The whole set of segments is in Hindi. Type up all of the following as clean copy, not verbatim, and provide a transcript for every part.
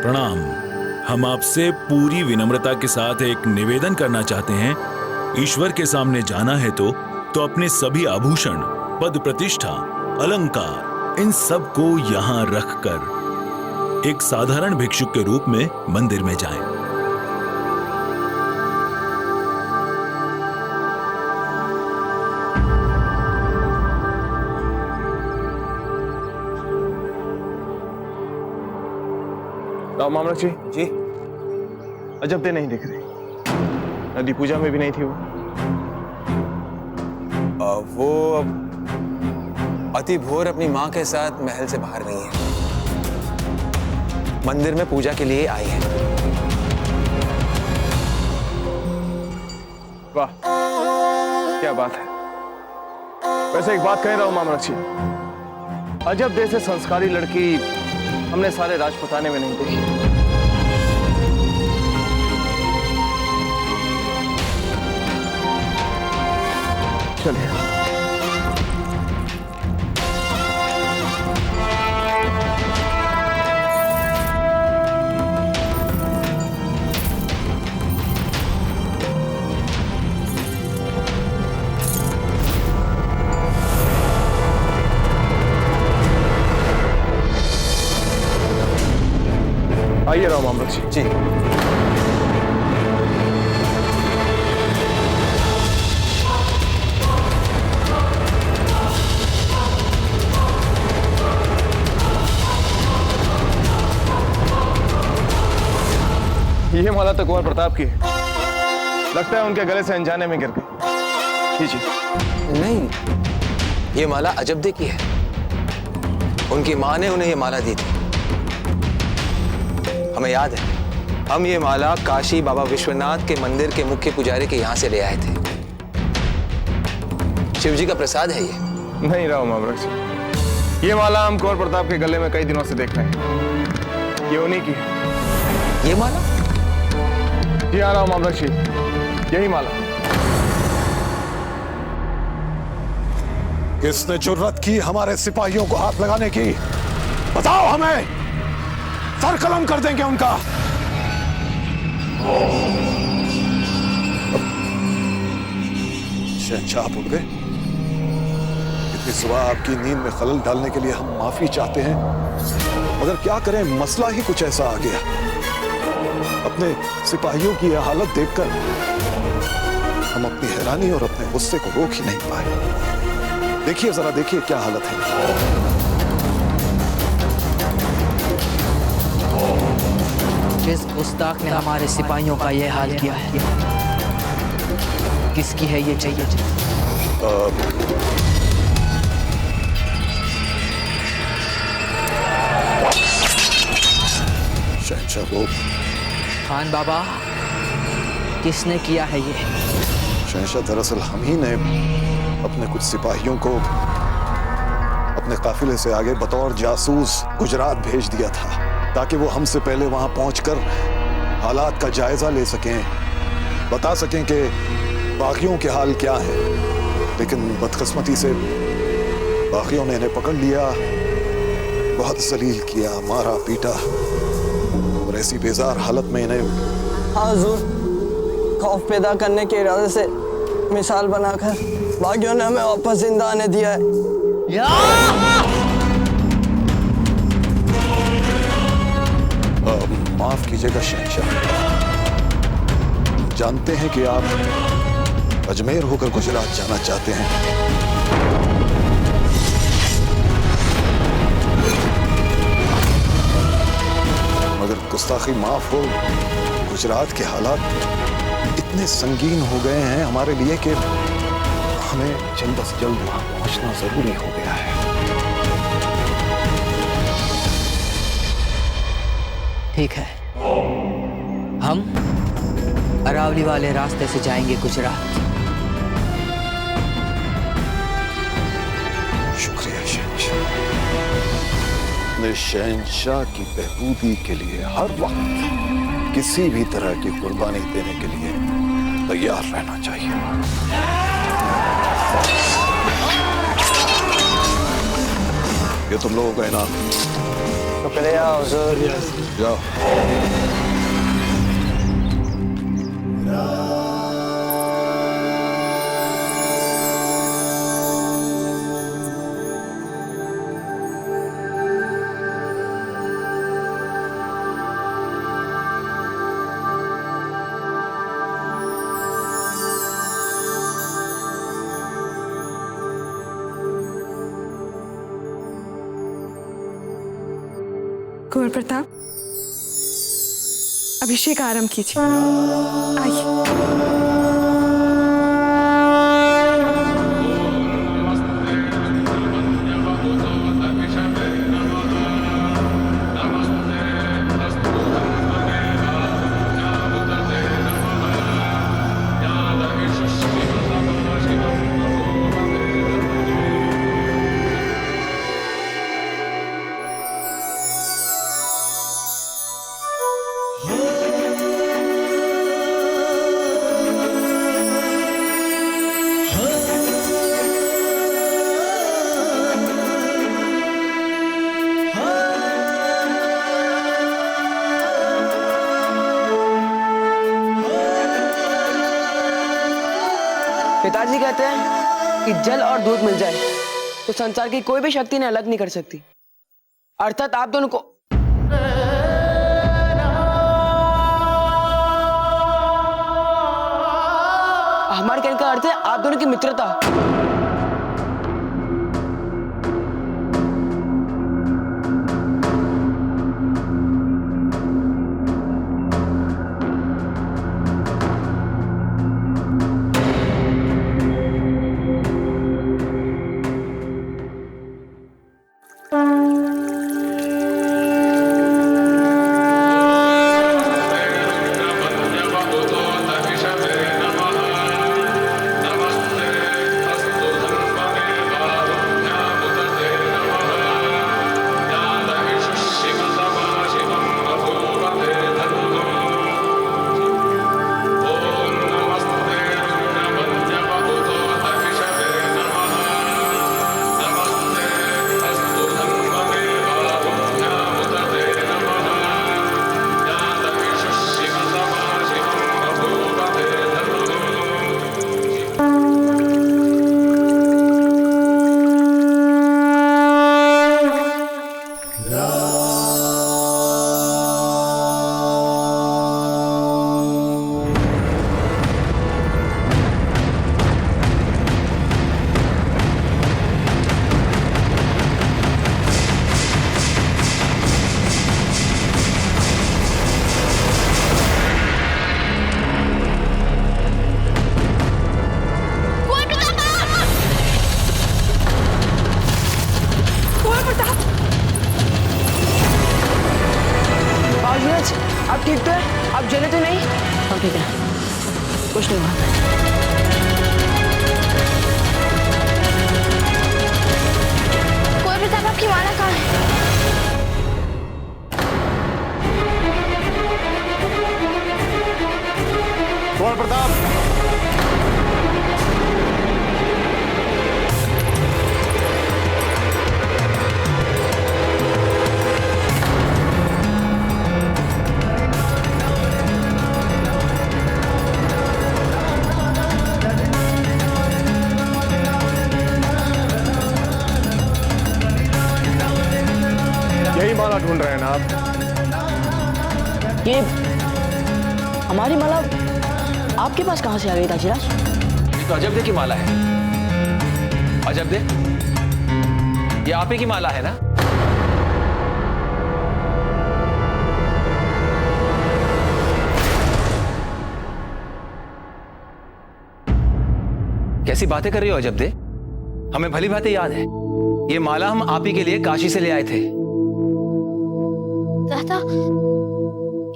प्रणाम। हम आपसे पूरी विनम्रता के साथ एक निवेदन करना चाहते हैं। ईश्वर के सामने जाना है तो अपने सभी आभूषण, पद प्रतिष्ठा, अलंकार, इन सब को यहाँ रखकर एक साधारण भिक्षुक के रूप में मंदिर में जाएं। मामलक जी, अजब दे नहीं दिख रही। नदी पूजा में भी नहीं थी वो अब अति भोर अपनी माँ के साथ महल से बाहर गई है। मंदिर में पूजा के लिए आई है। वाह, क्या बात है। वैसे एक बात कह रहा हूं मामलक जी, अजब दे से संस्कारी लड़की हमने सारे राजपुताने में नहीं देखी। चलिए। आइए राम अमृत जी। ये माला तो कुंवर प्रताप की है। लगता है उनके गले से अनजाने में गिर गई। कीजिए। नहीं, ये माला अजबदे की है। उनकी माँ ने उन्हें ये माला दी थी। हमें याद है, हम ये माला काशी बाबा विश्वनाथ के मंदिर के मुख्य पुजारी के यहाँ से ले आए थे। शिव जी का प्रसाद है ये। नहीं राव मामलक जी, ये माला हम कुंवर प्रताप के गले में कई दिनों से देख रहे हैं। ये उन्हीं की है। ये माला? जी हाँ राव मामलक जी, यही माला। किसने जुर्रत की हमारे सिपाहियों को हाथ लगाने की? बताओ हमें, सर कलम कर देंगे उनका। शहंशाह आप उठ गए? इतनी सुबह आपकी नींद में खलल डालने के लिए हम माफी चाहते हैं, मगर क्या करें, मसला ही कुछ ऐसा आ गया। अपने सिपाहियों की यह हालत देखकर हम अपनी हैरानी और अपने गुस्से को रोक ही नहीं पाए। देखिए जरा, देखिए क्या हालत है। जिस गुस्ताख ने हमारे सिपाहियों का यह हाल किया है, किसकी है ये चाहिए? शहंशाह वो खान बाबा, किसने किया है ये? शहंशाह दरअसल हम ही ने अपने कुछ सिपाहियों को अपने काफिले से आगे बतौर जासूस गुजरात भेज दिया था, ताकि वो हमसे पहले वहां पहुंचकर हालात का जायजा ले सकें, बता सकें कि बागियों के हाल क्या है। लेकिन बदकिस्मती से बागियों ने इन्हें पकड़ लिया, बहुत जलील किया, मारा पीटा, और ऐसी बेजार हालत में इन्हें। हाँ हुजूर, खौफ पैदा करने के इरादे से मिसाल बनाकर बागियों ने हमें वापस जिंदा आने दिया है। माफ कीजिएगा शहंशाह, जानते हैं कि आप अजमेर होकर गुजरात जाना चाहते हैं, मगर गुस्ताखी माफ हो, गुजरात के हालात इतने संगीन हो गए हैं हमारे लिए कि हमें जल्द से जल्द वहां पहुंचना जरूरी हो गया है। ठीक है, हम अरावली वाले रास्ते से जाएंगे गुजरात। शुक्रिया शहंशाह। अपने शहंशाह की बहबूदी के लिए हर वक्त किसी भी तरह की कुर्बानी देने के लिए तैयार रहना चाहिए। ये तुम लोगों का इनाम। शुक्रिया हुजूर। जाओ। कुंवर प्रताप, अभिषेक आरंभ कीजिए। आइए। पिताजी कहते हैं कि जल और दूध मिल जाए तो संसार की कोई भी शक्ति इन्हें अलग नहीं कर सकती। अर्थात आप दोनों को हमारे कहने का अर्थ है आप दोनों की मित्रता। आप ठीक तो है? आप जले तो नहीं? हाँ ठीक है, कुछ नहीं हुआ। कुंवर प्रताप, आपकी माला कहाँ है? कुंवर प्रताप, यही माला ढूंढ रहे हैं ना आप? ये हमारी माला आपके पास कहाँ से आ गई ताजीराज? ये तो अजब दे की माला है। अजब दे, ये आप ही की माला है ना? कैसी बातें कर रही हो अजब दे? हमें भली बातें याद है। ये माला हम आप ही के लिए काशी से ले आए थे। दादा,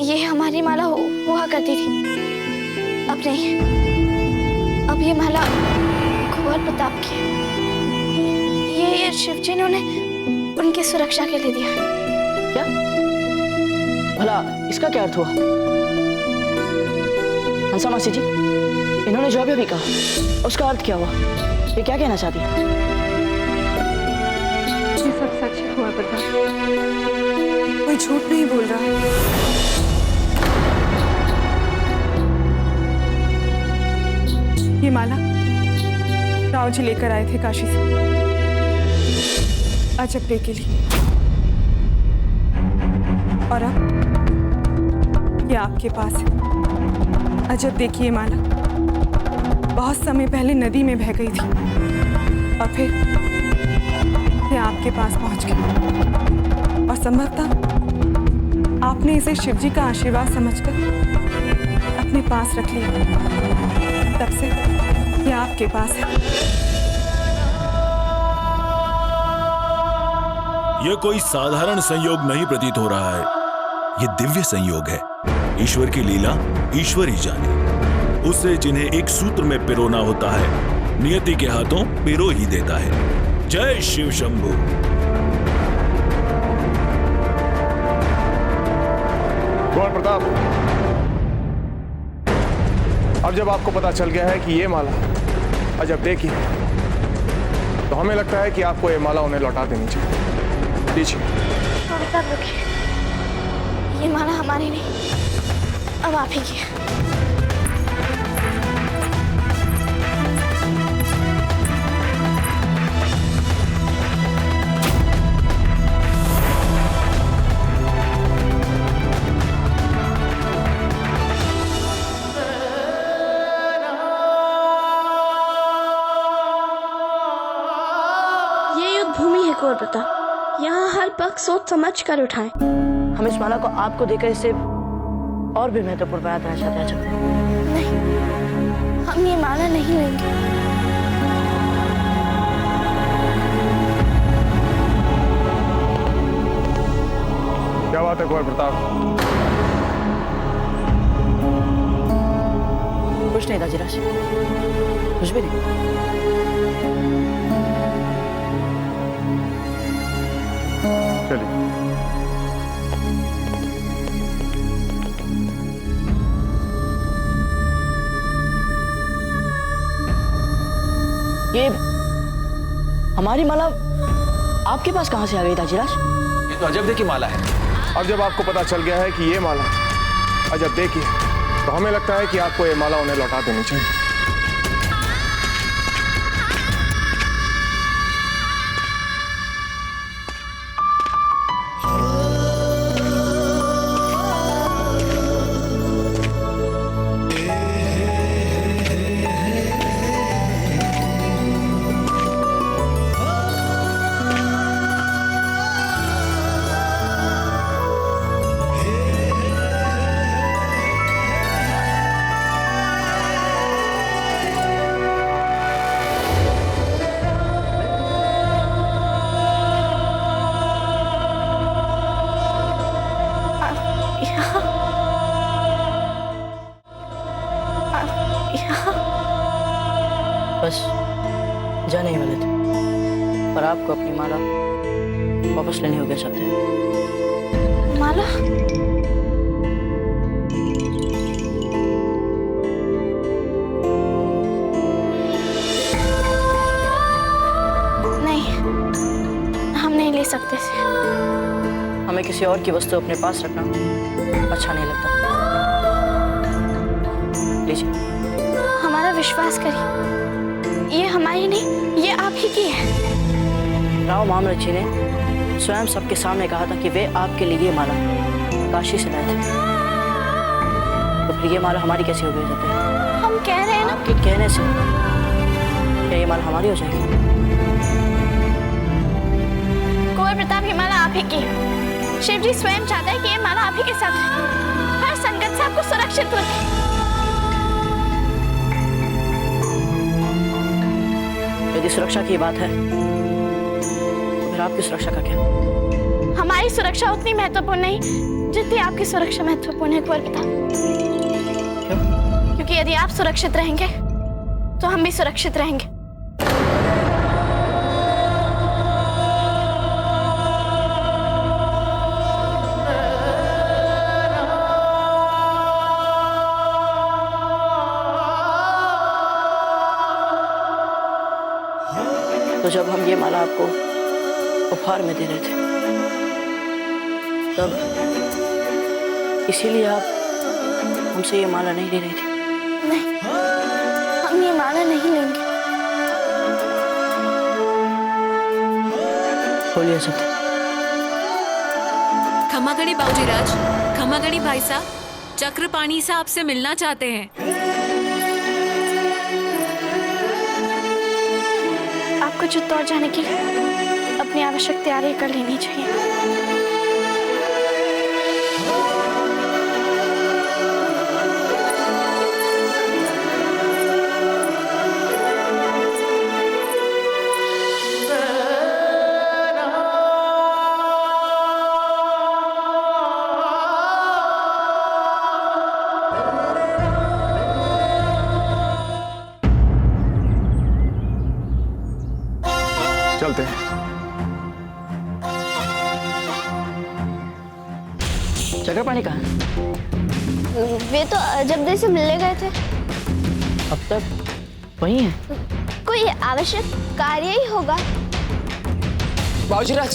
ये हमारी माला हुआ करती थी, अब नहीं। अब ये माला कुंवर प्रताप की है। ये शिवजी ने उन्हें उनकी सुरक्षा के लिए दिया। क्या? भला इसका क्या अर्थ हुआ? हंसा मासी जी, इन्होंने जो भी कहा उसका अर्थ क्या हुआ? ये क्या कहना चाहती है? ये सब सच है कुंवर प्रताप। कोई झूठ नहीं बोल रहा है। ये माला राव जी लेकर आए थे काशी से अजब डे के लिए, और अब ये आपके पास है। अजब देखिए, माला बहुत समय पहले नदी में बह गई थी और फिर ये आपके पास पहुंच गई, और संभवतः आपने इसे शिवजी का आशीर्वाद समझकर अपने पास रख लिया। तब से ये आपके पास है। यह कोई साधारण संयोग नहीं प्रतीत हो रहा है, यह दिव्य संयोग है। ईश्वर की लीला ईश्वर ही जाने। उससे जिन्हें एक सूत्र में पिरोना होता है, नियति के हाथों पिरो ही देता है। जय शिव शंभू। कुंवर प्रताप, अब जब आपको पता चल गया है कि ये माला अजब डे की है, तो हमें लगता है कि आपको ये माला उन्हें लौटा देनी चाहिए। लीजिए। प्रताप रुकिए, ये माला हमारी नहीं, अब आप ही की है। ये युद्ध भूमि है कुंवर प्रताप, यहाँ हर पक्ष सोच समझ कर उठाएं। हम इस माला को आपको देकर इसे और भी महत्वपूर्ण बना देना चाहते हैं। अजब, नहीं, हम ये माला नहीं लेंगे। क्या बात है कुंवर प्रताप? कुछ नहीं दाजीराज, कुछ भी नहीं। चलिए। ये हमारी माला आपके पास कहां से आ गई दाजीराज? ये तो अजब दे की माला है। अब जब आपको पता चल गया है कि ये माला अजब डे की है, तो हमें लगता है कि आपको ये माला उन्हें लौटा देनी चाहिए। बस जाने ही वाले थे, पर आपको अपनी माला वापस लेनी होगी सकते। माला? नहीं, हम नहीं ले सकते थे। हमें किसी और की वस्तु अपने पास रखना अच्छा नहीं लगता। लीजिए। हमारा विश्वास करिए, ये हमारी नहीं, ये आप ही की है। राव महामृत जी ने स्वयं सबके सामने कहा था कि वे आपके लिए ये माला काशी से लाए थे, तो फिर ये माला हमारी कैसे हो गई जाती है? हम कह रहे हैं ना, आपके कहने से क्या ये माला हमारी हो जाएगी? कुंवर प्रताप, ये माला आप ही की है। शिव जी स्वयं चाहता है कि ये माला आप ही के साथ रहे, हर संकट से आपको सुरक्षित रखे। यदि सुरक्षा की बात है तो फिर आपकी सुरक्षा का क्या? हमारी सुरक्षा उतनी महत्वपूर्ण नहीं जितनी आपकी सुरक्षा महत्वपूर्ण है कुंवर प्रताप। क्यों? क्योंकि यदि आप सुरक्षित रहेंगे तो हम भी सुरक्षित रहेंगे। तो जब हम ये माला आपको उपहार में दे रहे थे, तब इसीलिए आप हमसे ये माला नहीं ले रही थी? नहीं, हम ये माला नहीं लेंगे। बोलिए सत्य। खमागणी बाबूजीराज, खमागणी भाई साहब, चक्रपाणी साहब से मिलना चाहते हैं। आपको चित्तौड़ जाने के लिए अपनी आवश्यक तैयारी कर लेनी चाहिए। चलते हैं। चक्रपाणी कहाँ है? वे तो अजबदे से मिलने गए थे। अब तक वहीं है? कोई आवश्यक कार्य ही होगा। बाबूजीराज,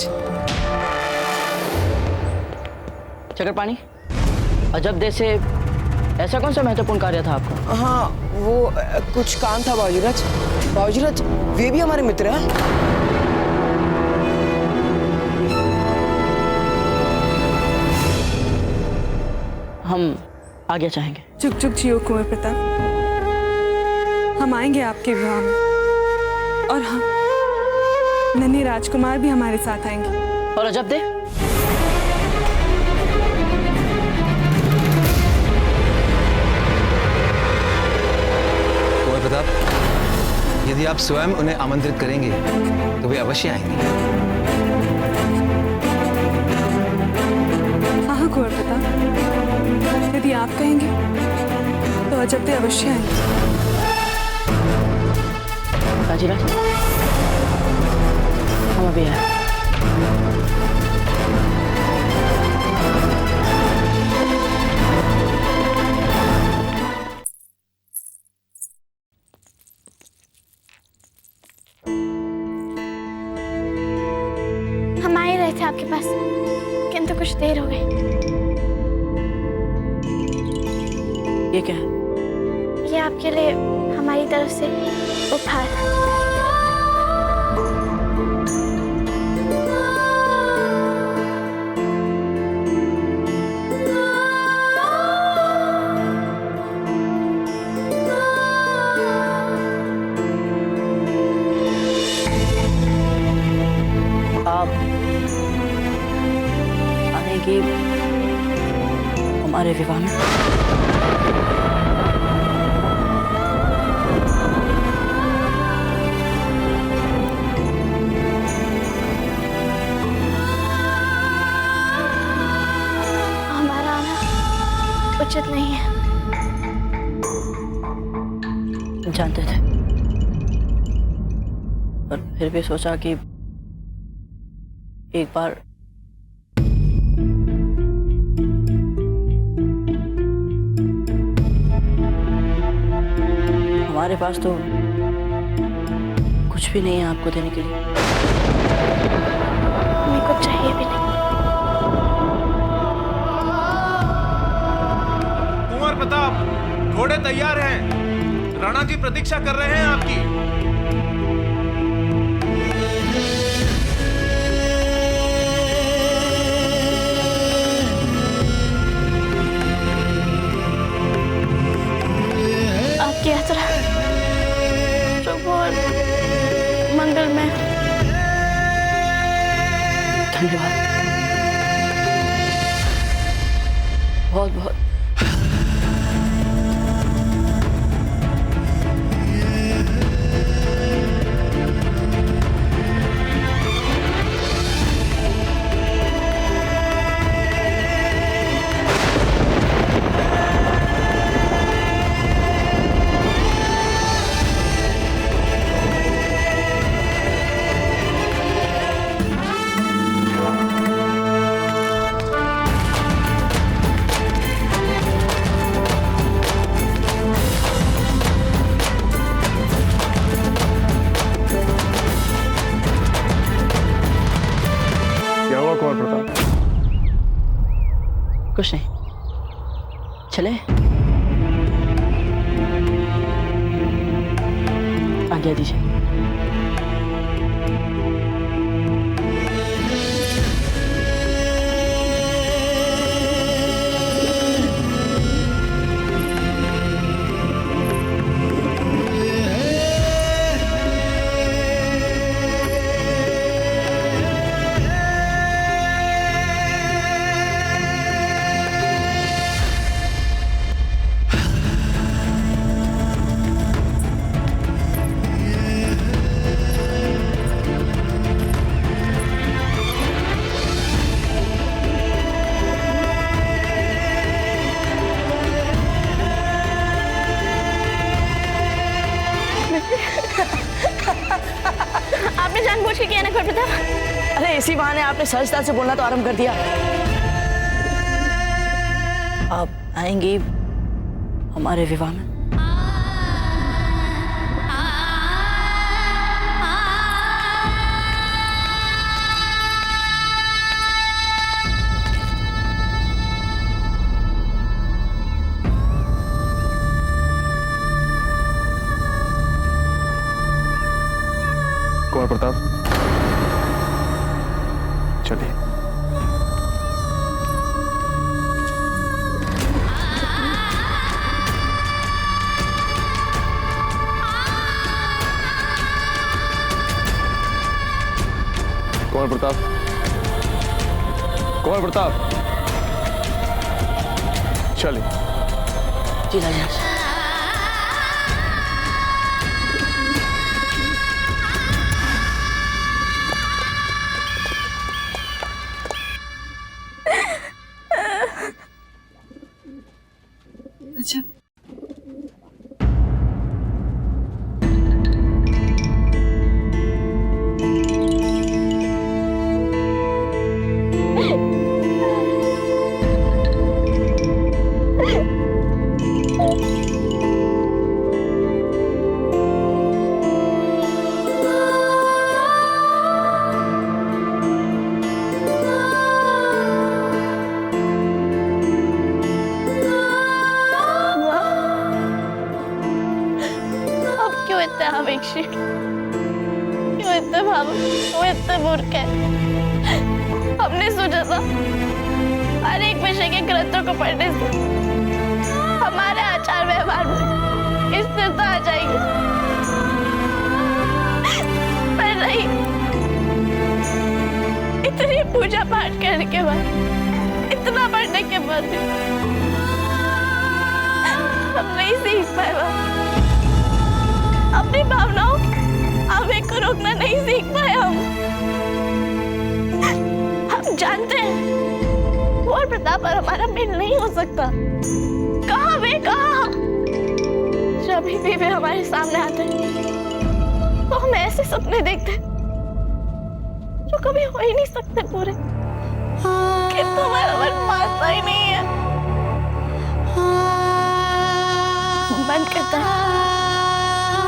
चक्रपाणी, अजबदे से ऐसा कौन सा महत्वपूर्ण कार्य था आपका? हाँ वो कुछ काम था बाबूजीराज। बाबूजीराज, वे भी हमारे मित्र हैं। हम आगे चाहेंगे। चुप चुप जियो कुंवर प्रताप, हम आएंगे आपके विवाह में। और हाँ, नन्हे राजकुमार भी हमारे साथ आएंगे। और अजबदे? कुंवर प्रताप, यदि आप स्वयं उन्हें आमंत्रित करेंगे तो वे अवश्य आएंगे। हाँ कुंवर प्रताप, यदि आप कहेंगे तो अजबदे अवश्य आएंगे। बाजीराज, हम अभी आए। हम आ ही रहे थे आपके पास, किंतु कुछ देर हो गई। ये क्या है? ये आपके लिए हमारी तरफ से उपहार। आप आएंगी हमारे विवाह में? हमारा आना उचित नहीं है। जानते थे, पर फिर भी सोचा कि एक बार हमारे पास तो कुछ भी नहीं है आपको देने के लिए। हमें कुछ चाहिए भी नहीं। कुंवर प्रताप, घोड़े तैयार हैं। राणा जी प्रतीक्षा कर रहे हैं आपकी। आपकी यात्रा शुभ और मंगलमय। धन्यवाद, बहुत बहुत। कुछ नहीं, चले आज्ञा दीजिए। आपने जानबूझ के किया ना घोर प्रताप? अरे इसी बहाने आपने सहजता से बोलना तो आरंभ कर दिया। आप आएंगी हमारे विवाह में? कुंवर प्रताप, चलिए। कुंवर प्रताप, कुंवर प्रताप, चलिए। जी राजा। अच्छा, इतने अपेक्षित, क्यों इतने भावुक, क्यों इतने मूर्ख है? हमने सोचा था हर एक विषय के ग्रंथों को पढ़ने से हमारे आचार व्यवहार में स्थिरता आ जाएगी, पर नहीं। इतनी पूजा पाठ करने के बाद, इतना पढ़ने के बाद भी हम नहीं सीख पाए। अपनी भावनाओं, आवेग को रोकना नहीं सीख पाए हम जानते हैं कुंवर प्रताप और हमारा मेल नहीं हो सकता। कहाँ वे, कहाँ? जब भी वे हमारे सामने आते तो हम ऐसे सपने देखते जो कभी हो ही नहीं सकते पूरे। किंतु हमारा मन मानता ही नहीं है। मन करता है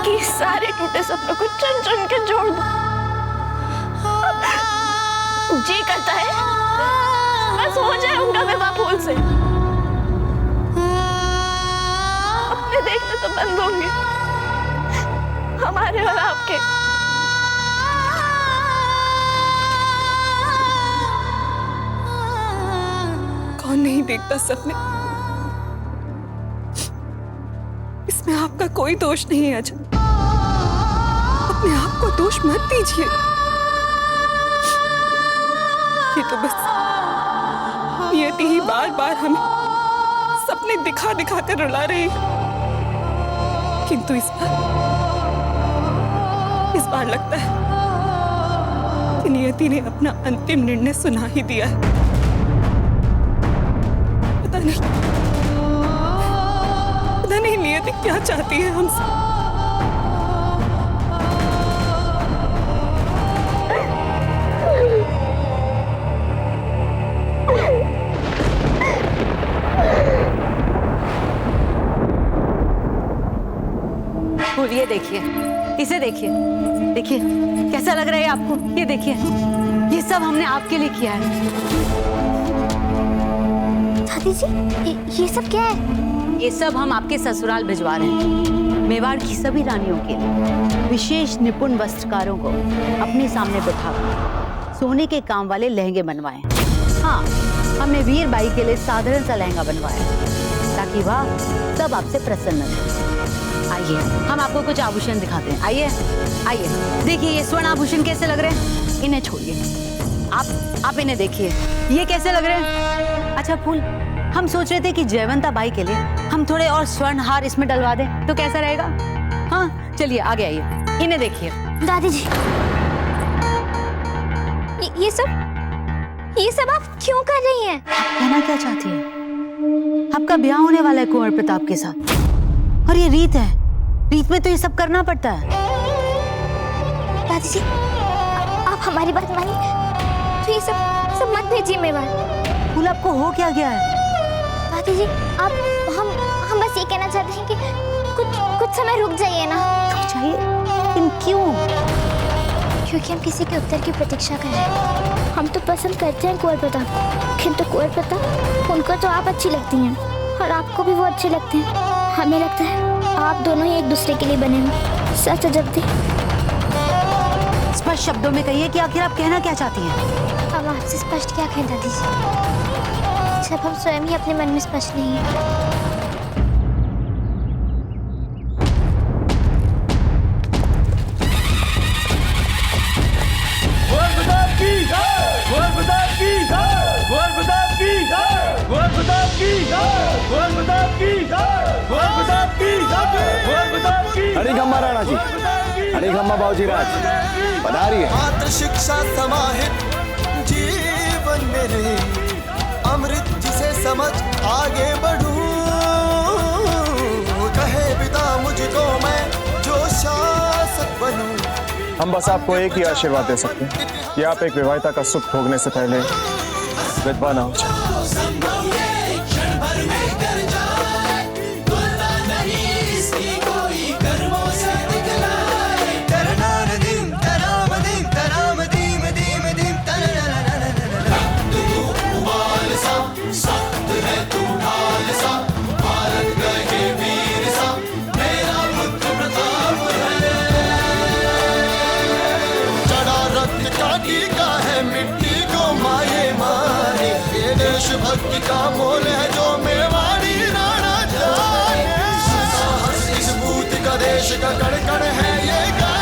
कि सारे टूटे सपनों को चुन चुन के जोड़ दो। जी करता है बस हो जाए उनका विवाह फूल से। अपने देखने तो बंद होंगे हमारे और आपके। कौन नहीं देखता सपने? इसमें आपका कोई दोष नहीं है अजय। अपने आप को दोष मत दीजिए। ये तो बस नियति ही बार बार हमें सपने दिखा दिखा कर रुला रही है। किंतु इस बार लगता है कि नियति ने अपना अंतिम निर्णय सुना ही दिया है। पता नहीं नियति क्या चाहती है हमसे। ये देखिए, इसे देखिए, देखिए कैसा लग रहा है आपको? ये देखिए, ये सब हमने आपके लिए किया है। दादी जी, ये सब क्या है? ये सब हम आपके ससुराल भिजवा रहे हैं। मेवाड़ की सभी रानियों के लिए विशेष निपुण वस्त्रकारों को अपने सामने बिठाकर सोने के काम वाले लहंगे बनवाए। हाँ, हमने वीर बाई के लिए साधारण सा लहंगा बनवाया ताकि वह सब आपसे प्रसन्न रहे। आइए, हम आपको कुछ आभूषण दिखाते हैं। आइए आइए, देखिए ये स्वर्ण आभूषण कैसे लग रहे हैं। इन्हें छोड़िए, आप इन्हें देखिए, ये कैसे लग रहे हैं। अच्छा फूल, हम सोच रहे थे कि जयवंता बाई के लिए हम थोड़े और स्वर्ण हार इसमें डलवा दें तो कैसा रहेगा। हाँ चलिए आगे आइए, इन्हें देखिए। दादी जी, ये सब आप क्यों कर रही हैं? कहना क्या चाहती है? आपका ब्याह होने वाला है कुंवर प्रताप के साथ और ये रीत है, रीत में तो ये सब करना पड़ता है। दादी जी, आप हमारी बात मानिए, तो ये सब मत भेजिए मेवाड़। फूल, आपको हो क्या गया है? दादी जी, हम बस ये कहना चाहते हैं कि कुछ समय रुक जाइए ना। रुक जाइए? लेकिन क्यों? क्योंकि हम किसी के उत्तर की प्रतीक्षा कर रहे हैं। हम तो पसंद करते हैं कुंवर प्रताप को, किंतु कुंवर प्रताप, उनको तो आप अच्छी लगती हैं और आपको भी वो अच्छे लगते हैं। हमें लगता है आप दोनों ही एक दूसरे के लिए बने हैं। सच जब दी। स्पष्ट शब्दों में कहिए कि आखिर आप कहना क्या चाहती हैं? हम आपसे स्पष्ट क्या कहें दादी जी, जब हम स्वयं ही अपने मन में स्पष्ट नहीं है। हरी खम्मा राणा जी, हरी खम्मा बाबूजी राज, पधारिए। मात्र शिक्षा समाहित जीवन मेरे, अमृत जिसे समझ आगे बढ़ूं, कहे पिता मुझको मैं जो शासक बनूं। हम बस आपको एक ही आशीर्वाद दे सकते हैं कि आप एक विवाहिता का सुख भोगने से पहले विधवा ना हो जाए। भक्ति का मोल है जो मेवाड़ी राणा जाए, इस भूत का देश का कण कण है ये गाय।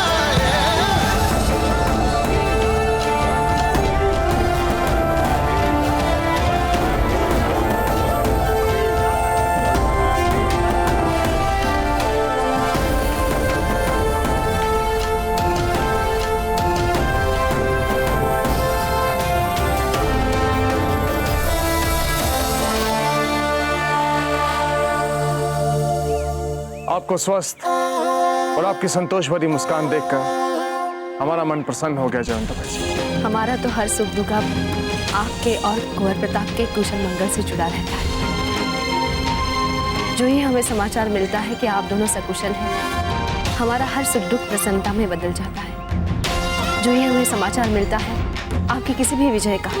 आपको स्वस्थ और आपकी संतोष भरी मुस्कान देखकर हमारा मन प्रसन्न हो गया जयवंता बाई। हमारा तो हर सुख दुख अब आपके और कुंवर प्रताप के कुशल मंगल से जुड़ा रहता है। जो ही हमें समाचार मिलता है कि आप दोनों सकुशल हैं, हमारा हर सुख दुख प्रसन्नता में बदल जाता है। जो ही हमें समाचार मिलता है आपकी किसी भी विजय का,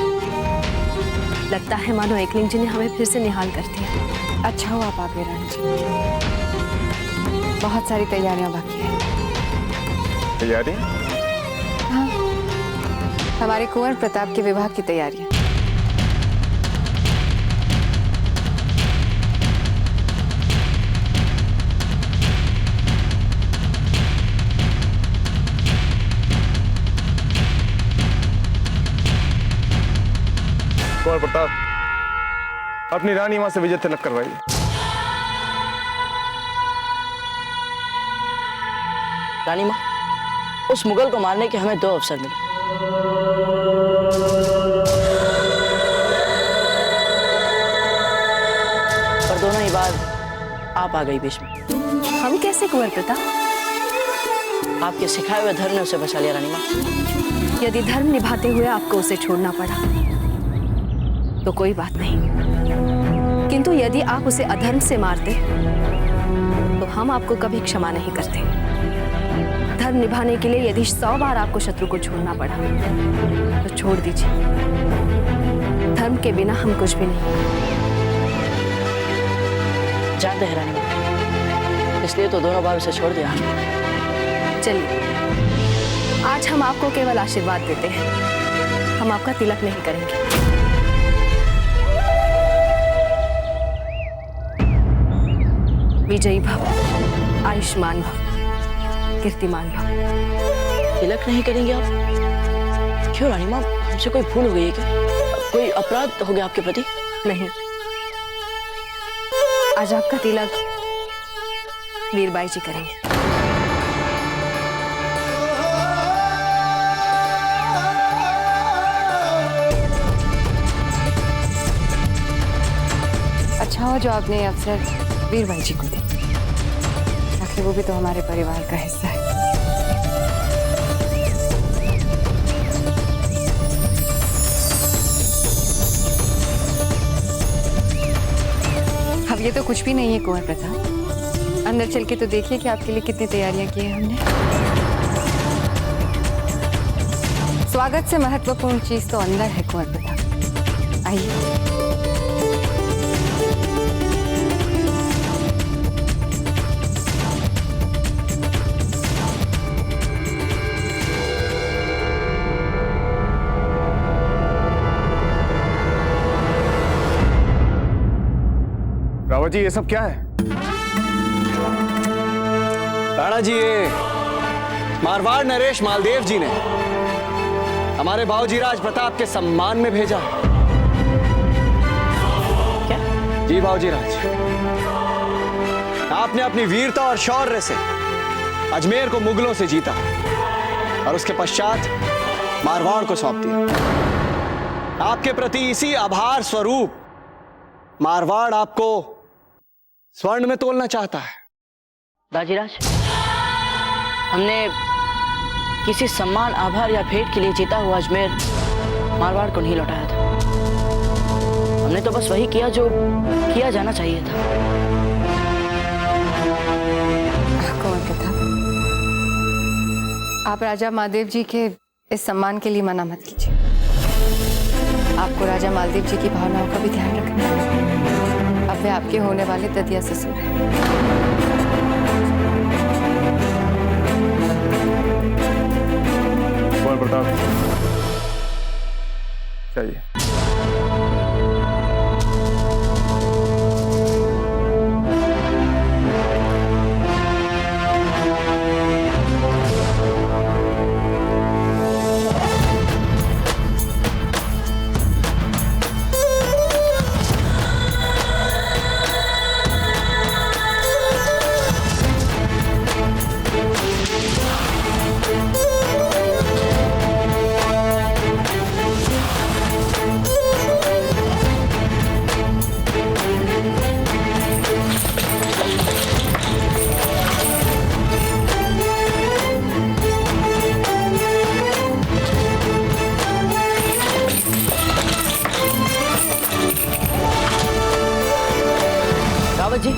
लगता है मानो एकलिंग जी ने हमें फिर से निहाल कर दिया। अच्छा हुआ आप आ गए रानी जी, बहुत सारी तैयारियां बाकी है। तैयारी? हाँ, हमारे कुंवर प्रताप के विवाह की तैयारियां। कुंवर प्रताप, अपनी रानी मां से विजय तिलक करवाइए। रानी माँ, उस मुगल को मारने के हमें 2 अवसर मिले। पर दोनों ही बार आप आ गई बीच में। हम कैसे कुंवर प्रताप? आपके सिखाए हुए धर्म ने उसे बचा लिया रानी माँ। यदि धर्म निभाते हुए आपको उसे छोड़ना पड़ा तो कोई बात नहीं, किंतु यदि आप उसे अधर्म से मारते तो हम आपको कभी क्षमा नहीं करते। धर्म निभाने के लिए यदि 100 बार आपको शत्रु को छोड़ना पड़ा तो छोड़ दीजिए। धर्म के बिना हम कुछ भी नहीं। जानते हैं रानी माँ, इसलिए तो दोनों बार उसे छोड़ दिया। चलिए, आज हम आपको केवल आशीर्वाद देते हैं, हम आपका तिलक नहीं करेंगे। विजयी भव, आयुष्मान भव, कीर्तिमान भव। तिलक नहीं करेंगे आप? क्यों रानी माँ, हमसे कोई भूल हो गई है क्या? कोई अपराध हो गया आपके प्रति? नहीं, आज आपका तिलक वीरबाई जी करेंगे। अच्छा हो जो आपने ये अवसर वीरबाई जी को दिया, आखिर वो भी तो हमारे परिवार का हिस्सा है। अब ये तो कुछ भी नहीं है कुंवर प्रताप, अंदर चल के तो देखिए कि आपके लिए कितनी तैयारियां की है हमने। स्वागत से महत्वपूर्ण चीज तो अंदर है कुंवर प्रताप, आइए। रावत जी, ये सब क्या है? राणा जी, ये मारवाड़ नरेश मालदेव जी ने हमारे बाबूजी राज प्रताप के सम्मान में भेजा। क्या? जी बाबूजी राज, आपने अपनी वीरता और शौर्य से अजमेर को मुगलों से जीता और उसके पश्चात मारवाड़ को सौंप दिया। आपके प्रति इसी आभार स्वरूप मारवाड़ आपको स्वर्ण में तोलना चाहता है। बाजीराज, हमने किसी सम्मान, आभार या भेंट के लिए जीता हुआ अजमेर मारवाड़ को नहीं लौटाया था। हमने तो बस वही किया जो किया जाना चाहिए था। कुंवर प्रताप, आप राजा मालदेव जी के इस सम्मान के लिए मना मत कीजिए। आपको राजा मालदेव जी की भावनाओं का भी ध्यान रखना है। अब वे आपके होने वाले ददिया ससुर हैं। कुंवर प्रताप, चाहिए। जी,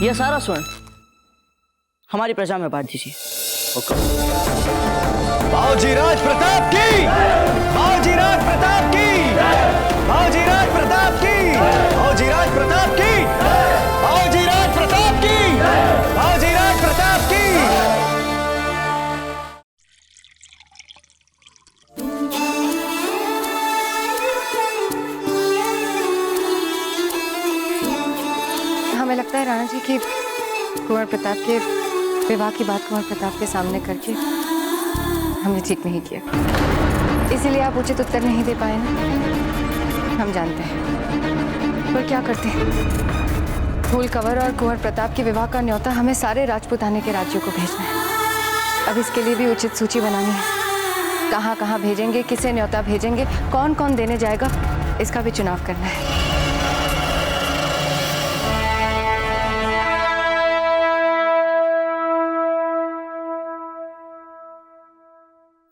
यह सारा स्वर्ण हमारी प्रजा में बांट दीजिए। बाबूजी राज प्रताप की, बाबूजी राज प्रताप की, बाबूजी राज प्रताप की, बाबूजी राज प्रताप की, बाबूजी राज प्रताप की, बाबूजी राज प्रताप की। हमें लगता है राणा जी कि कुंवर प्रताप के विवाह की बात कुंवर प्रताप के सामने करके हमने ठीक नहीं किया, इसीलिए आप उचित उत्तर नहीं दे पाए ना। हम जानते हैं, पर क्या करते हैं। फूल कंवर और कुंवर प्रताप के विवाह का न्योता हमें सारे राजपूताने के राज्यों को भेजना है। अब इसके लिए भी उचित सूची बनानी है। कहाँ कहाँ भेजेंगे, किसे न्योता भेजेंगे, कौन कौन देने जाएगा, इसका भी चुनाव करना है।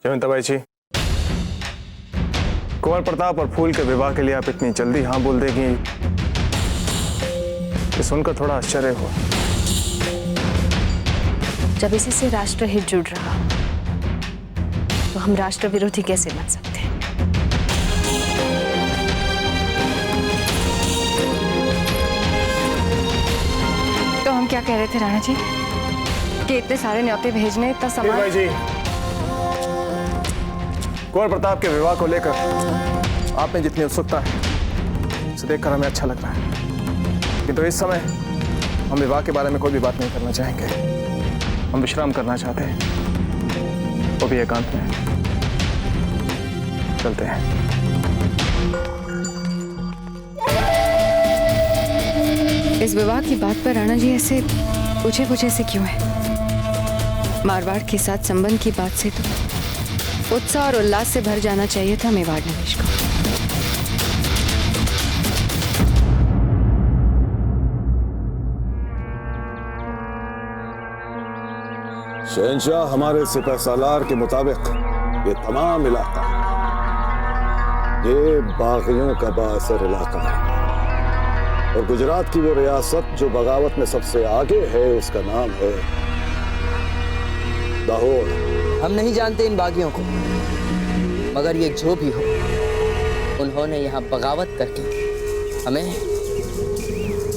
जयवंताबाई जी, कुंवर प्रताप और फूल के विवाह के लिए आप इतनी जल्दी हाँ बोल देगी, ये सुनकर थोड़ा आश्चर्य हुआ। जब इसी से राष्ट्रहित जुड़ रहा तो हम राष्ट्र विरोधी कैसे बन सकते हैं। क्या कह रहे थे राणा जी कि इतने सारे न्योते भेजने, इतना वीर सामान? भाई जी, कुंवर प्रताप के विवाह को लेकर आप में जितनी उत्सुकता है उसे देखकर हमें अच्छा लग रहा है, किंतु इस समय हम विवाह के बारे में कोई भी बात नहीं करना चाहेंगे। हम विश्राम करना चाहते हैं, वो भी एकांत में। चलते हैं। इस विवाह की बात पर राणा जी ऐसे पूछे पूछे से क्यों है? मारवाड़ के साथ संबंध की बात से तो उत्साह और उल्लास से भर जाना चाहिए था मेवाड़ नरेश को। शहंशाह, हमारे सिपह सालार के मुताबिक ये तमाम इलाका ये बागियों का बाअसर इलाका है, और गुजरात की वो रियासत जो बगावत में सबसे आगे है उसका नाम है दाहोद। हम नहीं जानते इन बागियों को, मगर ये जो भी हो, उन्होंने यहाँ बगावत करके हमें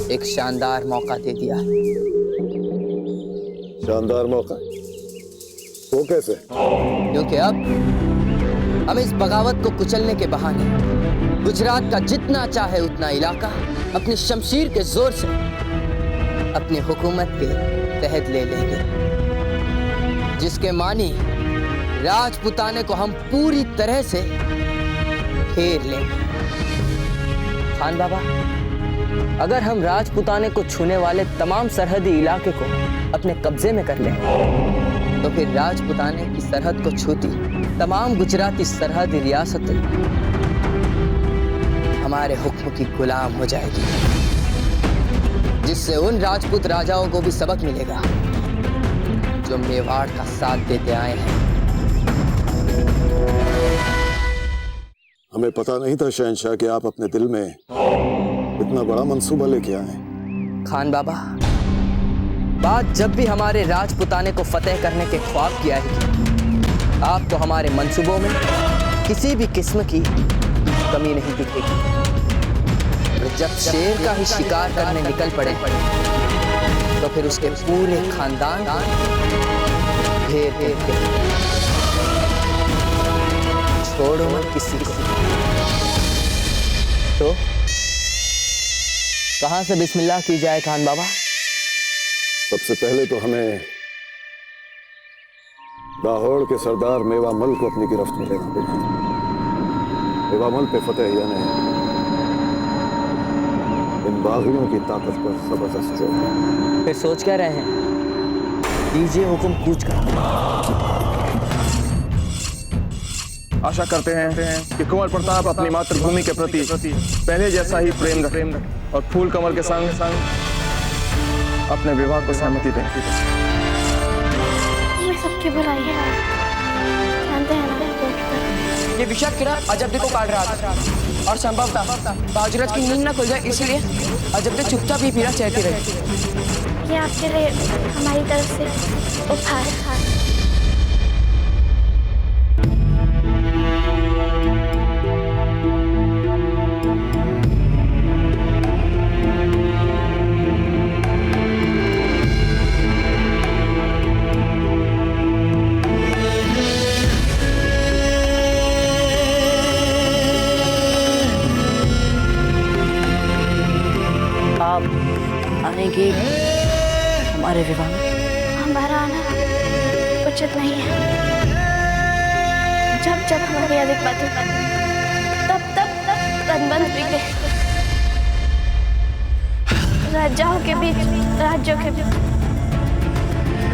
एक शानदार मौका दे दिया। शानदार मौका? वो कैसे? क्योंकि अब हम इस बगावत को कुचलने के बहाने गुजरात का जितना चाहे उतना इलाका अपनी शमशीर के जोर से अपनी हुकूमत के तहत ले लेंगे, जिसके मानी राजपुताने को हम पूरी तरह से घेर लेंगे। खान बाबा, अगर हम राजपुताने को छूने वाले तमाम सरहदी इलाके को अपने कब्जे में कर लें, तो फिर राजपुताने की सरहद को छूती तमाम गुजराती सरहदी रियासतें हमारे हुक्म की गुलाम हो जाएगी, जिससे उन राजपूत राजाओं को भी सबक मिलेगा जो मेवाड़ का साथ देते आए हैं। हमें पता नहीं था शहंशाह कि आप अपने दिल में इतना बड़ा मंसूबा लेके आए। खान बाबा, बात जब भी हमारे राजपुताने को फतेह करने के ख्वाब की आएगी, आपको हमारे मंसूबों में किसी भी किस्म की कमी नहीं दिखेगी। और जब शेर का ही शिकार करने निकल पड़े तो फिर उसके पूरे खानदान घेर घेर के छोड़ो मत किसी को। तो कहां से बिस्मिल्लाह की जाए खान बाबा? सबसे पहले तो हमें दाहोड़ के सरदार मेवामल को अपनी गिरफ्त में लेना पड़ेगा। मेवामल पे फतेह यानी इन बागियों की ताकत पर जबरदस्त जोर। फिर सोच क्या रहे हैं? दीजिए हुक्म कूच कर। आशा करते हैं कि कुंवर प्रताप अपनी मातृभूमि के प्रति पहले जैसा ही प्रेम रखें और फूल कमल के संग अपने विवाह को सहमति दें। ये सबकी बुराई है, जानते हैं ना। ये विषाद कीड़ा अजब्दे को काट रहा था और संभवतः बाजरत की नींद न खुल जाए, इसलिए अजब्दे चुपचाप ही पीड़ा सहती रही। ये आपके लिए हमारी तरफ से उपहार है। आनेगी हमारे विवाह में? हमारा आना उचित नहीं है। जब जब हमारी अधिक बातें तब संबंध बिगड़े, राज्यों के बीच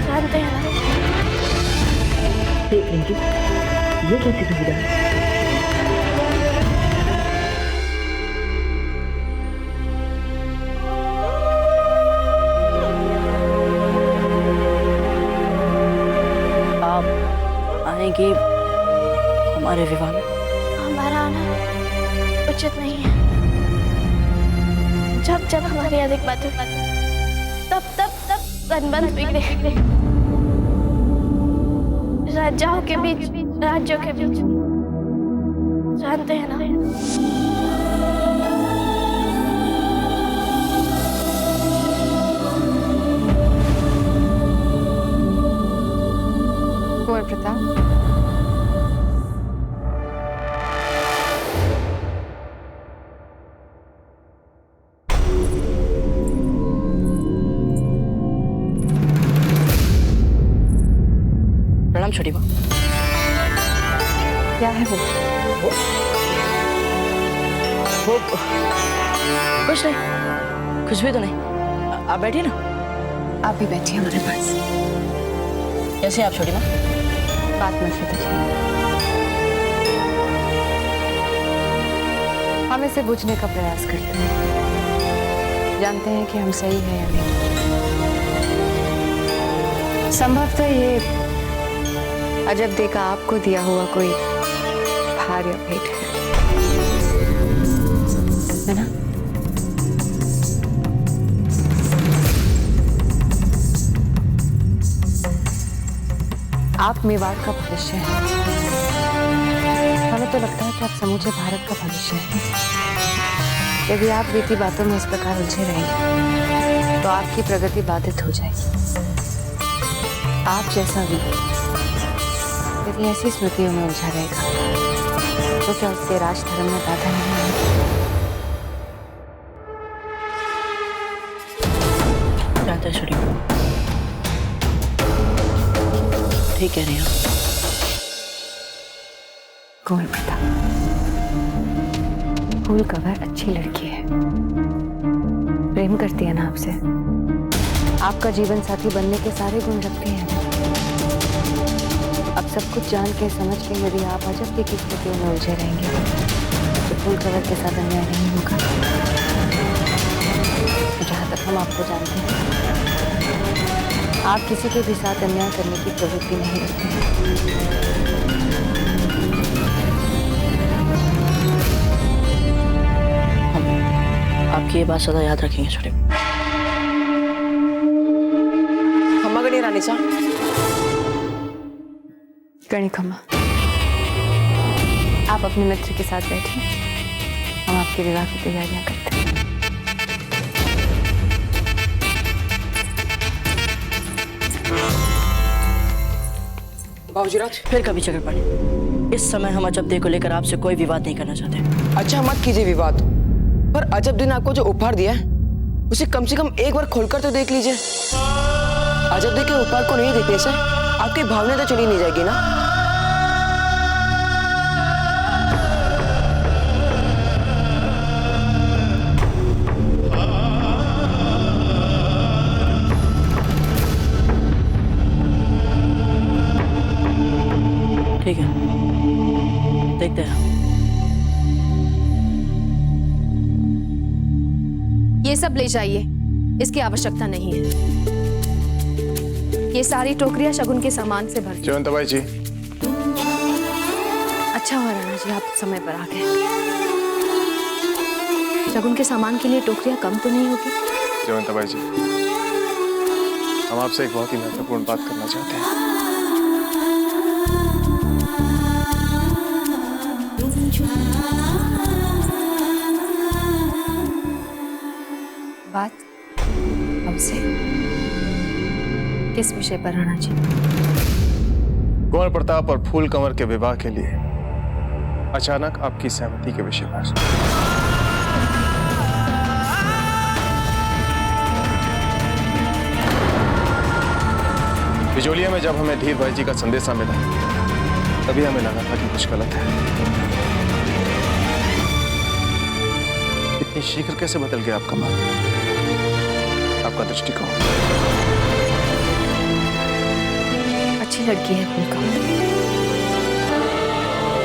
जानते हैं ना। देख लेंगे ये कैसी दुविधा है। आनेगी हमारे विवाह में? हमारा आना उचित नहीं है। जब जब हमारी अधिक बातें तब संबंध बिगड़े, राज्यों के बीच जानते हैं ना। छोटी माँ? क्या है वो? कुछ नहीं, कुछ भी तो नहीं। आप बैठिए ना। आप भी बैठिए हमारे पास। कैसे आप छोटी माँ? बात मत कीजिए। हम इसे बुझने का प्रयास करते हैं, जानते हैं कि हम सही हैं या नहीं। संभवतः ये अजब का आपको दिया हुआ कोई भार या भेंट है ना? आप मेवाड़ का भविष्य हैं। हमें तो लगता है कि आप समूचे भारत का भविष्य हैं। यदि आप बीती बातों में इस प्रकार उलझे रहेंगे तो आपकी प्रगति बाधित हो जाएगी। आप जैसा भी यदि ऐसी स्मृतियों में उलझा रहेगा तो क्या उसके राजधर्म में बाधा नहीं आएगी? जानते हैं छोटी माँ, ठीक कह रही हैं। कुंवर प्रताप, फूल कवर अच्छी लड़की है, प्रेम करती है ना आपसे, आपका जीवन साथी बनने के सारे गुण रखती है। अब सब कुछ जान के समझ के यदि आप अजब की स्थितियों में उलझे रहेंगे तो फूल कवर के साथ अन्याय नहीं होगा। जहाँ तक हम आपको जानते हैं, आप किसी के भी साथ अन्याय करने की प्रवृत्ति नहीं रखते हैं। हम आपकी ये बात सदा याद रखेंगे छोटे। खम्मा गणी रानी साहब। गणी खम्मा, आप अपने मित्र के साथ बैठिए, हम आपके विवाह की तैयारियां करते हैं। बाबूजीराज, फिर कभी चक्रपाणी, इस समय हम अजब को लेकर आपसे कोई विवाद नहीं करना चाहते। अच्छा मत कीजिए विवाद, पर अजब ने आपको जो उपहार दिया है उसे कम से कम एक बार खोलकर तो देख लीजिए। अजब के उपहार को नहीं देखने से आपकी भावना तो चली नहीं जाएगी ना। ठीक है, देखते हैं। ये सब ले जाइए, इसकी आवश्यकता नहीं है। ये सारी टोकरियां शगुन के सामान से भर। जयवंताबाई जी, अच्छा हुआ राणा जी आप समय पर आ गए। शगुन के सामान के लिए टोकरियां कम तो नहीं होगी? जयवंताबाई जी, हम आपसे एक बहुत ही महत्वपूर्ण बात करना चाहते हैं। बात हमसे किस विषय पर राणा जी? कुंवर प्रताप और फूल कंवर के विवाह के लिए अचानक आपकी सहमति के विषय पर। बिजोलिया में जब हमें धीर भाई जी का संदेशा मिला तभी हमें लगा था कि कुछ गलत है। इतनी शीघ्र कैसे बदल गया आपका मन, आपका दृष्टिकोण? अच्छी लड़की है फूल कंवर,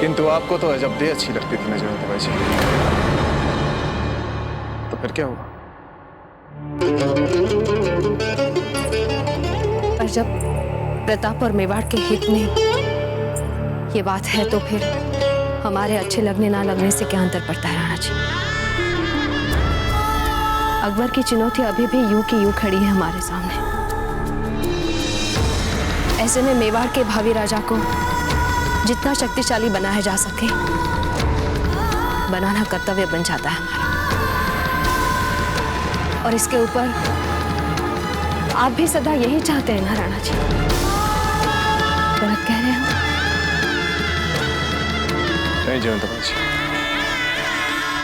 किंतु आपको तो अजब दे अच्छी लगती थी ना जयवंताबाई जी, तो फिर क्या हुआ? पर जब प्रताप और मेवाड़ के हित में ये बात है तो फिर हमारे अच्छे लगने ना लगने से क्या अंतर पड़ता है राणा जी? अकबर की चुनौती अभी भी यूं की यूं खड़ी है हमारे सामने। ऐसे में मेवाड़ के भावी राजा को जितना शक्तिशाली बनाया जा सके बनाना कर्तव्य बन जाता है हमारा। और इसके ऊपर आप भी सदा यही चाहते हैं ना राणा जी? गलत कह रहे हैं? नहीं जयवंताबाई जी,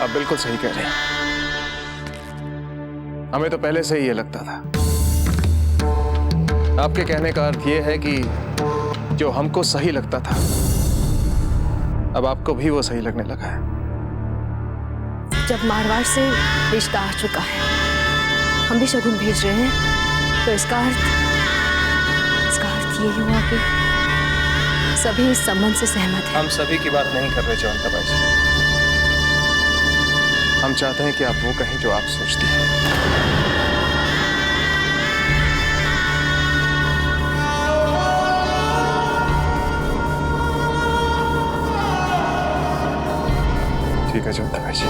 आप बिल्कुल सही कह रहे हैं। हमें तो पहले से ही ये लगता था। आपके कहने का अर्थ ये है कि जो हमको सही लगता था अब आपको भी वो सही लगने लगा है। जब मारवाड़ से रिश्ता आ चुका है, हम भी शगुन भेज रहे हैं, तो इसका अर्थ यही हुआ कि सभी इस संबंध से सहमत हैं। हम सभी की बात नहीं कर रहे जयवंता बाई जी। हम चाहते हैं कि आप वो कहें जो आप सोचती हैं। ठीक है जयवंता बाई जी,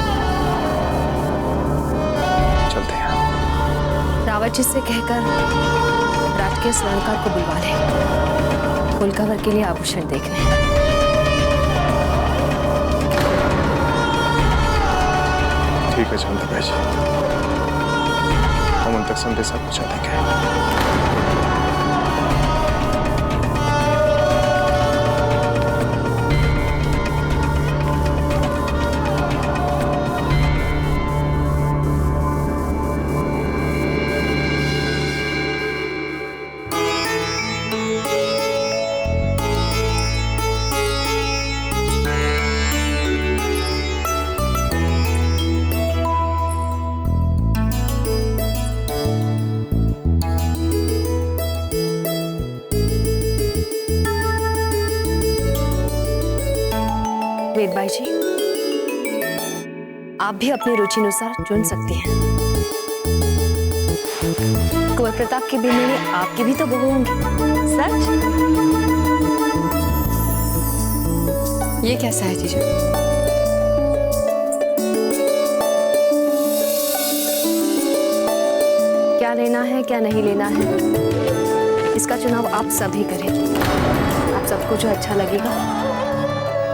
चलते हैं। रावत जी से कहकर राजकीय स्वर्णकार को बुलवा लें, फुलकावर के लिए आभूषण देखने। ठीक है जयवंता बाई जी, हम उन तक संदेशा पहुंचा देंगे। वेद बाई जी, आप भी अपनी रुचि अनुसार चुन सकती हैं। कुंवर प्रताप की बेटी में आपकी भी तो बहू होंगी, सच? ये कैसा है जीजू? क्या लेना है क्या नहीं लेना है, इसका चुनाव आप सब ही करें। आप सबको जो अच्छा लगेगा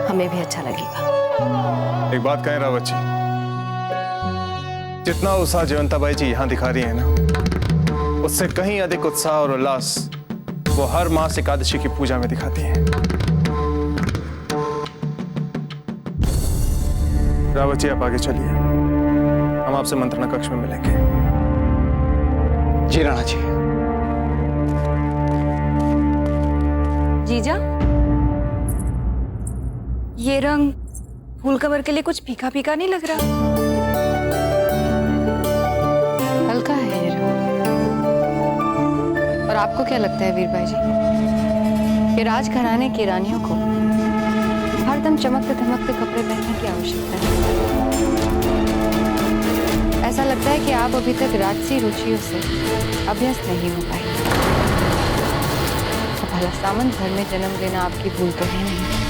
हमें भी अच्छा लगेगा। एक बात कहें रावत जी, जितना उत्साह जयवंता बाई जी यहाँ दिखा रही है ना, उससे कहीं अधिक उत्साह और उल्लास वो हर मास एकादशी की पूजा में दिखाती हैं। रावत जी आप आगे चलिए, हम आपसे मंत्रणा कक्ष में मिलेंगे। जी राणा जी। जीजा, ये रंग फूल कवर के लिए कुछ फीका फीका नहीं लग रहा? हल्का है ये रंग। और आपको क्या लगता है वीर भाई जी कि राजघराने की रानियों को हरदम चमकते धमकते कपड़े पहनने की आवश्यकता है? ऐसा लगता है कि आप अभी तक राजसी रुचियों से अभ्यस्त नहीं हो पाए। तो भला सामंत घर में जन्म लेना आपकी भूल तो है नहीं।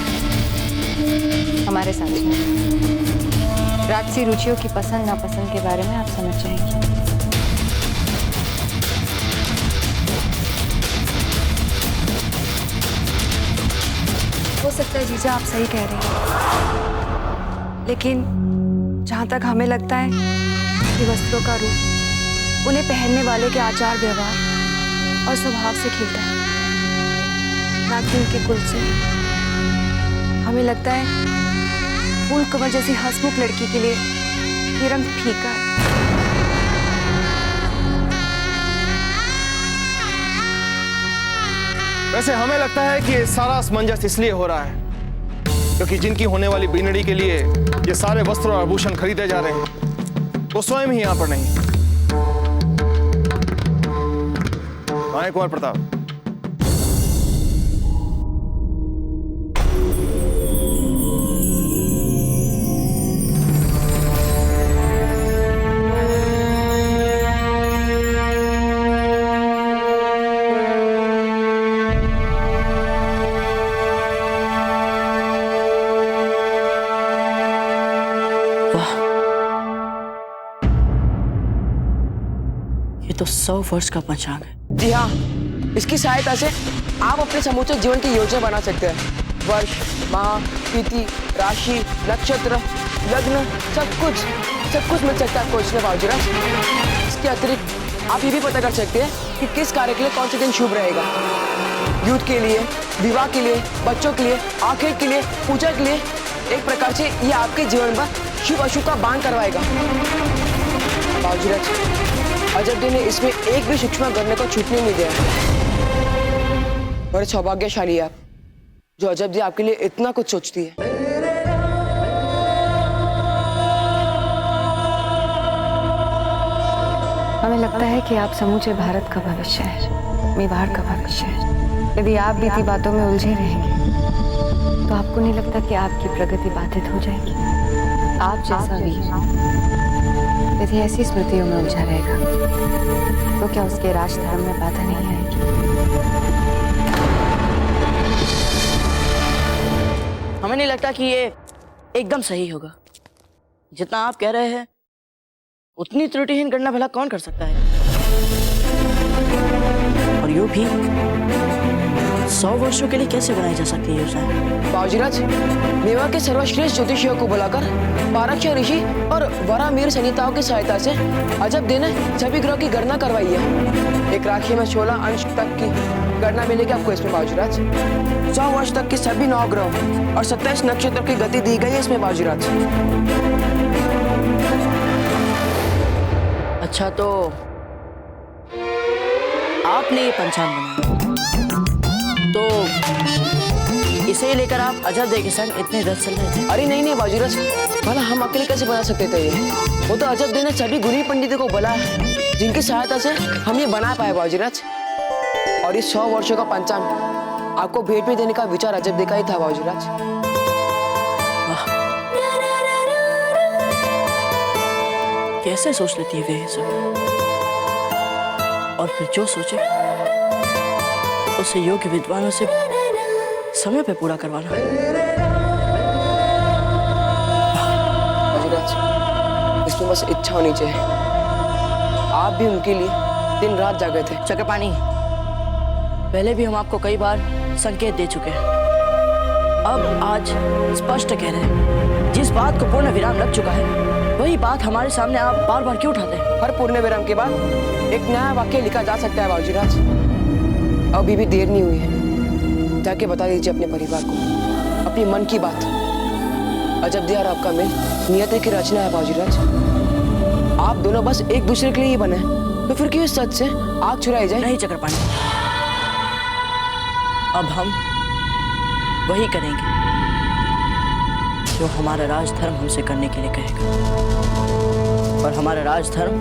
हमारे साथ चलिए। राजसी रुचियों की पसंद नापसंद के बारे में आप समझ जाएंगे। हो सकता है जीजा आप सही कह रहे हैं, लेकिन जहां तक हमें लगता है कि वस्त्रों का रूप उन्हें पहनने वाले के आचार व्यवहार और स्वभाव से खिलता है, ना कि उनके कुल से। हमें लगता है फूल कवर जैसी हंसमुख लड़की के लिए ये रंग फीका है। वैसे हमें लगता है कि ये सारा असमंजस इसलिए हो रहा है क्योंकि जिनकी होने वाली बीनड़ी के लिए ये सारे वस्त्र और आभूषण खरीदे जा रहे हैं वो स्वयं ही यहां पर नहीं। आए कुंवर प्रताप। तो 100 वर्ष का पंचांग है। जी हाँ, इसकी सहायता से आप अपने समूचे जीवन की योजना बना सकते हैं। वर्ष, माह, तिथि, राशि, नक्षत्र, लग्न, सब कुछ मिल सकता है आपको इसमें बाबूजीराज। इसके अतिरिक्त आप ये भी पता कर सकते हैं कि किस कार्य के लिए कौन सा दिन शुभ रहेगा। युद्ध के लिए, विवाह के लिए, बच्चों के लिए, आखिर के लिए, पूजा के लिए। एक प्रकार से ये आपके जीवन में शुभ अशुभ का बांध करवाएगा। बाबूजीराज, अजब ने इसमें एक भी सूक्ष्म करने को छूटने नहीं दिया। बड़े सौभाग्यशाली आप। जो अजब दी आपके लिए इतना कुछ सोचती है। हमें लगता है कि आप समूचे भारत का भविष्य है, मेवाड़ का भविष्य है। यदि आप बीती बातों में उलझे रहेंगे तो आपको नहीं लगता कि आपकी प्रगति बाधित हो जाएगी? आप जैसा वीर यदि ऐसी स्मृतियों में उलझा रहेगा तो क्या उसके राजधर्म में बाधा नहीं आएगी? हमें नहीं लगता कि ये एकदम सही होगा। जितना आप कह रहे हैं उतनी त्रुटिहीन गणना भला कौन कर सकता है? और यूं भी 100 वर्षों के लिए कैसे बनाई जा सकती है योजना? बाबूजीराज, मेवा के सर्वश्रेष्ठ ज्योतिषियों को बुलाकर पारक्ष ऋषि और वरामीर संहिताओं की सहायता से अजब दिन सभी ग्रहों की गणना करवाई है। एक राशि में 16 अंश तक की गणना मिलेगी आपको इसमें बाबूजीराज। 100 वर्ष तक की सभी 9 ग्रहों और 27 नक्षत्रों की गति दी गई है इसमें बाबूजीराज। अच्छा, तो आपने ये पंचांग बनाया तो इसे लेकर आप अजब दे के संग इतने रस चल रहे थे? अरे नहीं बाबूजीराज, भला हम अकेले कैसे बना सकते थे ये? वो तो अजब दे ने सभी गुणी पंडितों को बुलाया जिनकी सहायता से हम ये बना पाए बाबूजीराज। और इस 100 वर्षों का पंचांग आपको भेंट में देने का विचार अजब दे का ही था बाबूजीराज। कैसे सोच लेती है वे ये सब? और फिर जो सोचे उसे योग्य विद्वानों से समय पे पूरा करवाना। बाबूजीराज, इसमें बस इच्छा होनी चाहिए। आप भी उनके लिए दिन रात जागे थे। चक्रपाणी, पहले भी हम आपको कई बार संकेत दे चुके हैं। अब आज स्पष्ट कह रहे हैं, जिस बात को पूर्ण विराम लग चुका है वही बात हमारे सामने आप बार बार क्यों उठाते हैं? हर पूर्ण विराम के बाद एक नया वाक्य लिखा जा सकता है बाबूजीराज। अभी भी देर नहीं हुई है, जाके बता दीजिए अपने परिवार को अपनी मन की बात। अजब दे और आपका मिल नियति की रचना है बाबूजीराज। आप दोनों बस एक दूसरे के लिए ही बने, तो फिर क्यों इस सच से आग चुराई जाए? नहीं चक्रपाणी, अब हम वही करेंगे जो हमारा राजधर्म हमसे करने के लिए कहेगा। और हमारा राजधर्म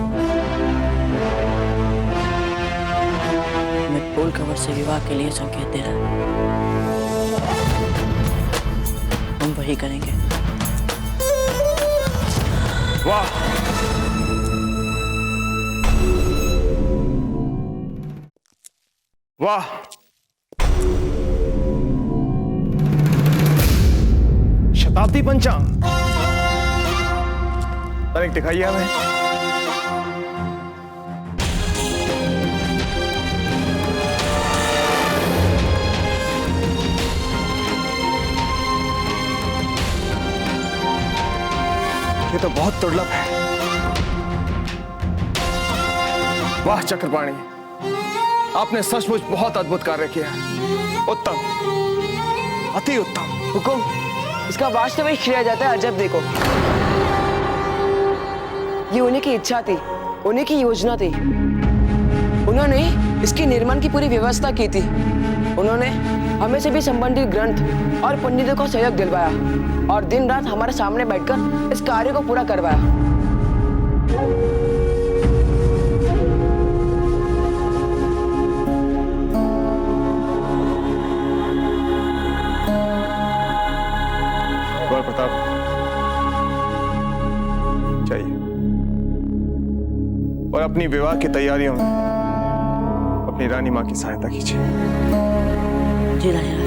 हमें फूल कवर से विवाह के लिए संकेत दे रहा है। हम वही करेंगे। वाह, वाह, शताब्दी पंचांग तनिक दिखाइए हमें। ये तो बहुत दुर्लभ है। वाह चक्रपाणी, आपने सचमुच बहुत अद्भुत कार्य किया। उत्तम, अति उत्तम। हुकुम, इसका वास्तविक श्रेय जाता है अजब देखो। ये उन्हीं की इच्छा थी, उन्हीं की योजना थी। उन्होंने इसके निर्माण की पूरी व्यवस्था की थी। उन्होंने हमें से भी संबंधित ग्रंथ और पंडितों को सहयोग दिलवाया और दिन रात हमारे सामने बैठकर इस कार्य को पूरा करवाया। प्रताप चाहिए और अपनी विवाह की तैयारियों में अपनी रानी मां की सहायता कीजिए। जी राजा।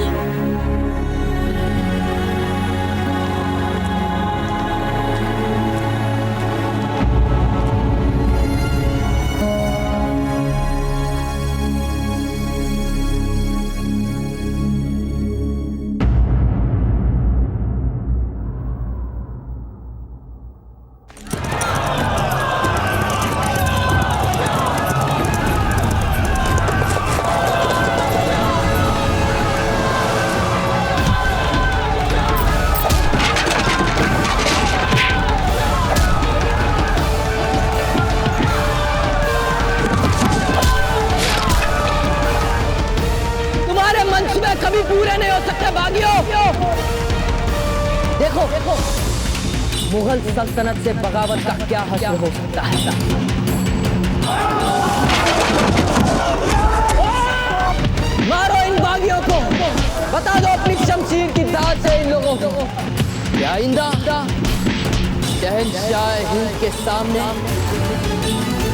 कभी पूरे नहीं हो सकते बागियों। देखो मुगल सल्तनत से बगावत का क्या हासिल हो सकता है। मारो इन बागियों को, बता दो अपनी शमशीर की दाद से इन लोगों को क्या आइंदा शहंशाह हिंद के सामने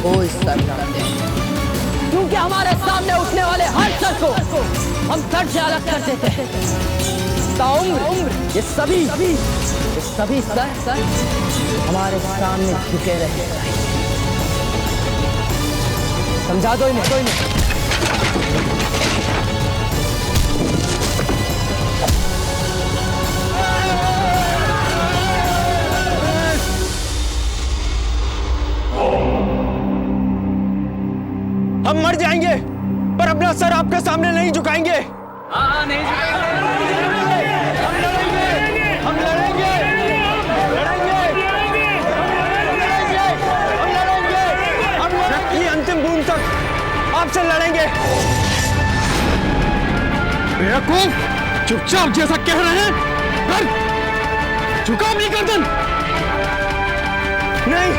कोई सर न दे, क्योंकि हमारे सामने उठने वाले हर सर को हम सर से अलग कर देते हैं। ताउम्र ये सभी सर हमारे सामने झुके रहे। समझा दो इन्हें। हम मर जाएंगे पर अपना सर आपके सामने नहीं झुकाएंगे। नहीं हम लड़ेंगे। अंतिम बूंद तक आपसे लड़ेंगे। बेवकूफ, चुपचाप जैसा कह रहे हैं कर, झुकाओ अपनी गर्दन। नहीं,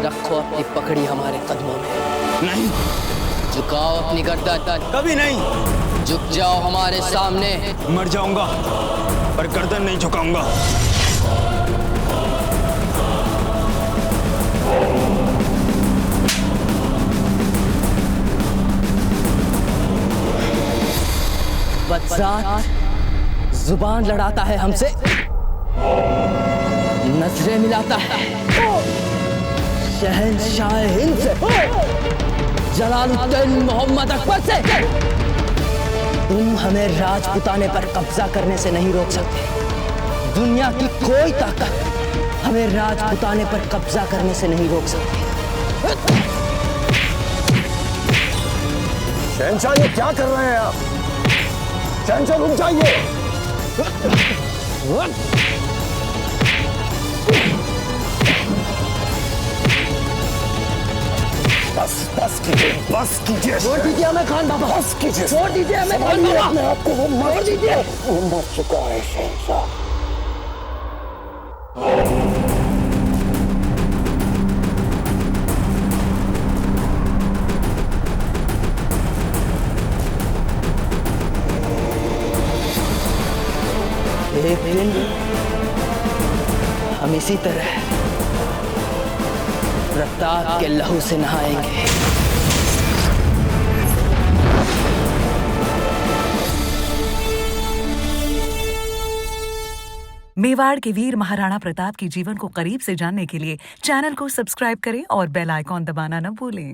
रखो अपनी पकड़ी हमारे कदमों में। नहीं, झुकाओ अपनी गर्दन। कभी नहीं। झुक जाओ हमारे सामने। मर जाऊंगा पर गर्दन नहीं झुकाऊंगा। बदजात जुबान लड़ाता है हमसे, नजरें मिलाता है शहंशाह हिंद से, जलालुद्दीन मोहम्मद अकबर से। तुम हमें राजपुताने पर कब्जा करने से नहीं रोक सकते। दुनिया की कोई ताकत हमें राजपुताने पर कब्जा करने से नहीं रोक सकती। शहंशाह ये क्या कर रहे हैं आप? शहंशाह रुक जाइए। बस कीजिए। छोड़ दीजिए हमें खान बाबा। बस कीजिए। छोड़ दीजिए हमें खान बाबा। अपने आप को, वो छोड़ दीजिए। मर चुका है शहंशाह। एक दिन हम इसी तरह प्रताप के लहू से नहाएंगे। मेवाड़ के वीर महाराणा प्रताप के जीवन को करीब से जानने के लिए चैनल को सब्सक्राइब करें और बेल आइकॉन दबाना न भूलें।